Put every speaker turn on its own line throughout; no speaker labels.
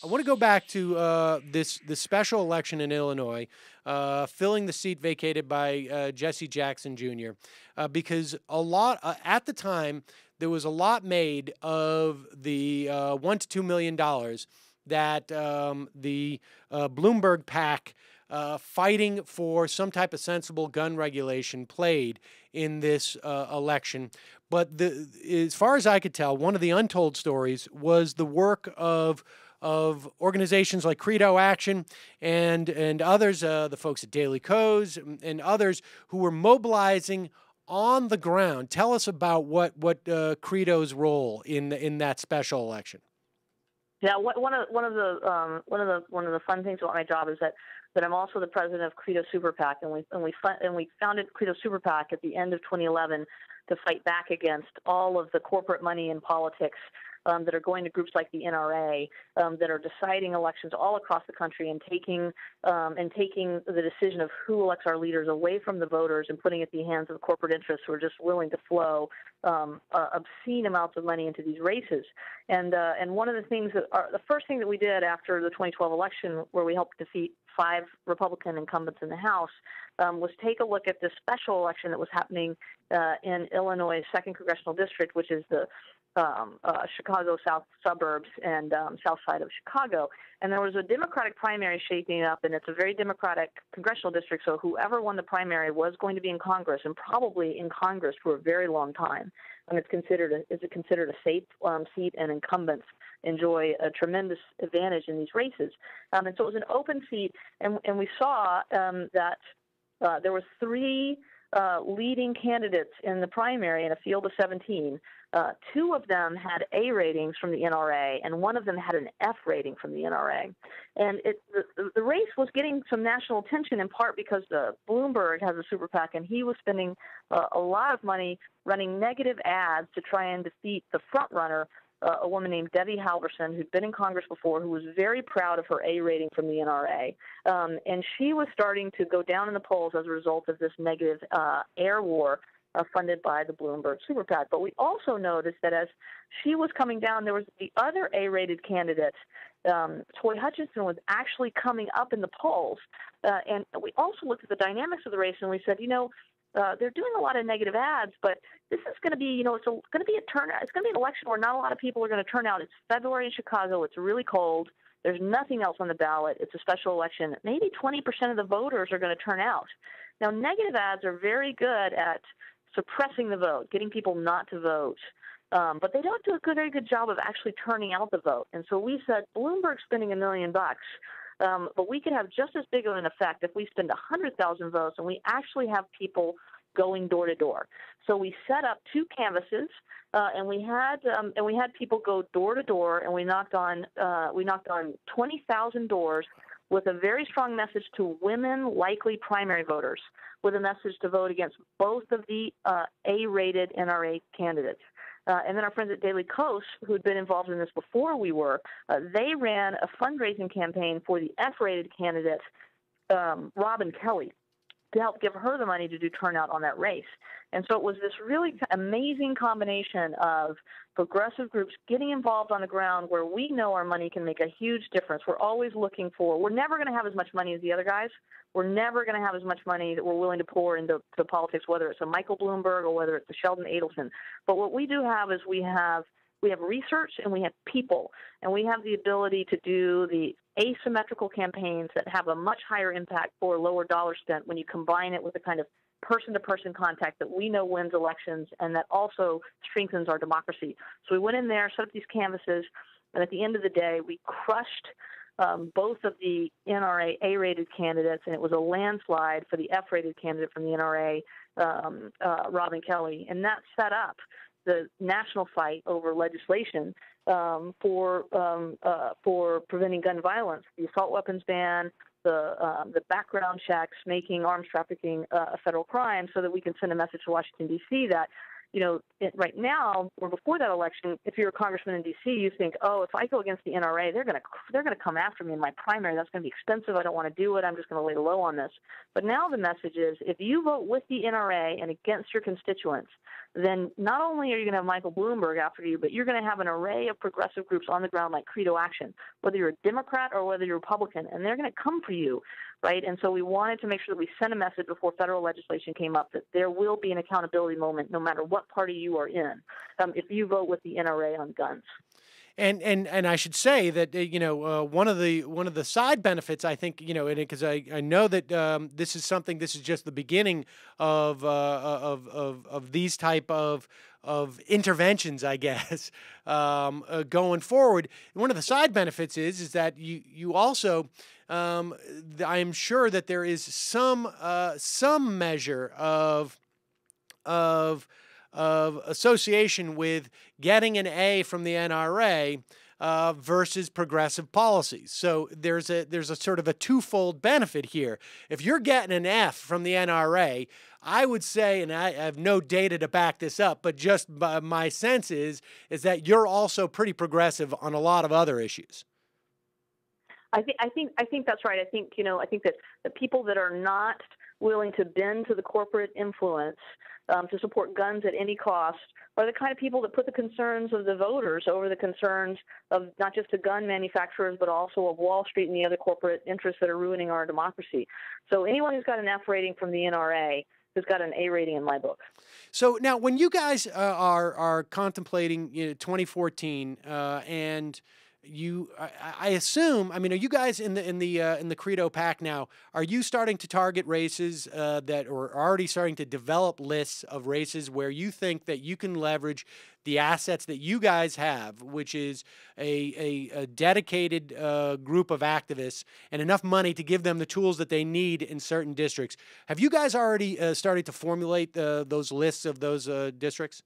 I want to go back to this special election in Illinois, filling the seat vacated by Jesse Jackson Jr. Because a lot at the time there was a lot made of the $1 to $2 million that the Bloomberg PAC fighting for some type of sensible gun regulation played in this election. But as far as I could tell, one of the untold stories was the work of organizations like Credo Action and others, the folks at Daily Kos and others who were mobilizing on the ground. Tell us about what Credo's role in that special election.
Yeah, one of the fun things about my job is that I'm also the president of Credo Super PAC, and we founded Credo Super PAC at the end of 2011 to fight back against all of the corporate money in politics that are going to groups like the NRA that are deciding elections all across the country and taking the decision of who elects our leaders away from the voters and putting it in the hands of corporate interests who are just willing to flow obscene amounts of money into these races. And one of the things the first thing that we did after the 2012 election, where we helped defeat 5 Republican incumbents in the House, was take a look at this special election that was happening in Illinois' 2nd Congressional District, which is the Chicago South suburbs and south side of Chicago. And there was a Democratic primary shaping up, and it's a very Democratic congressional district, so whoever won the primary was going to be in Congress, and probably in Congress for a very long time. And it's considered a safe seat, and incumbents enjoy a tremendous advantage in these races. And so it was an open seat, and we saw that there were 3 leading candidates in the primary in a field of 17. 2 of them had A ratings from the NRA, and 1 of them had an F rating from the NRA. And the race was getting some national attention in part because Bloomberg has a super PAC, and he was spending a lot of money running negative ads to try and defeat the front runner, a woman named Debbie Halverson, who'd been in Congress before, who was very proud of her A rating from the NRA. And she was starting to go down in the polls as a result of this negative air war funded by the Bloomberg Super PAC. But we also noticed that as she was coming down, there was the other A-rated candidate, Toy Hutchinson, was actually coming up in the polls. And we also looked at the dynamics of the race, and we said, they're doing a lot of negative ads, but this is going to be, it's going to be a turnout. It's going to be an election where not a lot of people are going to turn out. It's February in Chicago. It's really cold. There's nothing else on the ballot. It's a special election. Maybe 20% of the voters are going to turn out. Now, negative ads are very good at suppressing the vote, getting people not to vote. But they don't do a very good job of actually turning out the vote. And so we said, Bloomberg's spending $1 million, but we could have just as big of an effect if we spend 100,000 votes and we actually have people going door to door. So we set up 2 canvases, and we had people go door to door, and we knocked on 20,000 doors with a very strong message to women likely primary voters, with a message to vote against both of the A-rated NRA candidates. And then our friends at Daily Kos, who had been involved in this before we were, they ran a fundraising campaign for the F-rated candidate, Robin Kelly, to help give her the money to do turnout on that race. And so it was this really amazing combination of progressive groups getting involved on the ground where we know our money can make a huge difference. We're always looking for, we're never going to have as much money as the other guys. We're never going to have as much money that we're willing to pour into politics, whether it's a Michael Bloomberg or whether it's a Sheldon Adelson. But what we do have is we have research and we have people, and we have the ability to do the asymmetrical campaigns that have a much higher impact for lower dollar spent when you combine it with the kind of person-to-person contact that we know wins elections and that also strengthens our democracy. So we went in there, set up these canvases, and at the end of the day, we crushed both of the NRA A-rated candidates, and it was a landslide for the F-rated candidate from the NRA, Robin Kelly, and that set up the national fight over legislation for preventing gun violence, the assault weapons ban, the background checks, making arms trafficking a federal crime, so that we can send a message to Washington, D.C. that right now or before that election, if you're a congressman in D.C., you think, oh, if I go against the NRA, they're gonna come after me in my primary. That's gonna be expensive. I don't want to do it. I'm just gonna lay low on this. But now the message is, if you vote with the NRA and against your constituents, then not only are you going to have Michael Bloomberg after you, but you're going to have an array of progressive groups on the ground like Credo Action, whether you're a Democrat or whether you're Republican, and they're going to come for you, right? And so we wanted to make sure that we sent a message before federal legislation came up that there will be an accountability moment no matter what party you are in if you vote with the NRA on guns.
And I should say that one of the side benefits, I think, because I know that this is just the beginning of these type of interventions, I guess, going forward. One of the side benefits is that you also I am sure that there is some measure of association with getting an A from the NRA versus progressive policies. So there's a sort of a twofold benefit here. If you're getting an F from the NRA, I would say, and I have no data to back this up, but just my sense is that you're also pretty progressive on a lot of other issues.
I think that's right. I think that the people that are not willing to bend to the corporate influence to support guns at any cost are the kind of people that put the concerns of the voters over the concerns of not just the gun manufacturers, but also of Wall Street and the other corporate interests that are ruining our democracy. So anyone who's got an F rating from the NRA has got an A rating in my book.
So now, when you guys are contemplating 2014 and I assume, are you guys in the Credo PAC now? Are you starting to target races that are already starting to develop lists of races where you think that you can leverage the assets that you guys have, which is a dedicated group of activists and enough money to give them the tools that they need in certain districts? Have you guys already started to formulate those lists of those districts?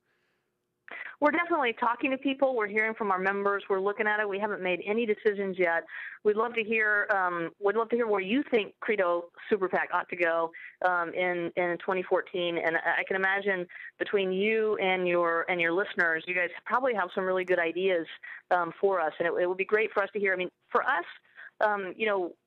We're definitely talking to people. We're hearing from our members. We're looking at it. We haven't made any decisions yet. We'd love to hear. Where you think Credo Super PAC ought to go in 2014. And I can imagine between you and your listeners, you guys probably have some really good ideas for us. And it would be great for us to hear. For us,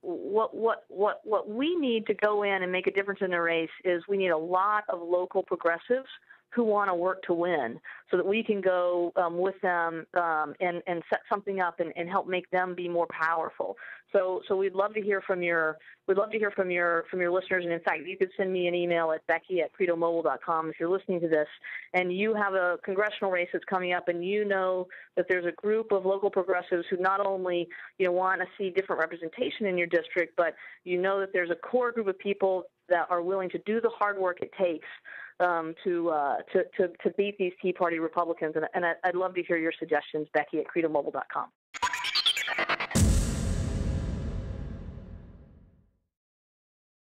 what we need to go in and make a difference in the race is we need a lot of local progressives who want to work to win, so that we can go with them and set something up and help make them be more powerful. So we'd love to hear from your listeners. And in fact, you could send me an email at becky@credomobile.com if you're listening to this and you have a congressional race that's coming up and you know that there's a group of local progressives who not only want to see different representation in your district, but you know that there's a core group of people that are willing to do the hard work it takes to beat these Tea Party Republicans. And I'd love to hear your suggestions, Becky@credomobile.com.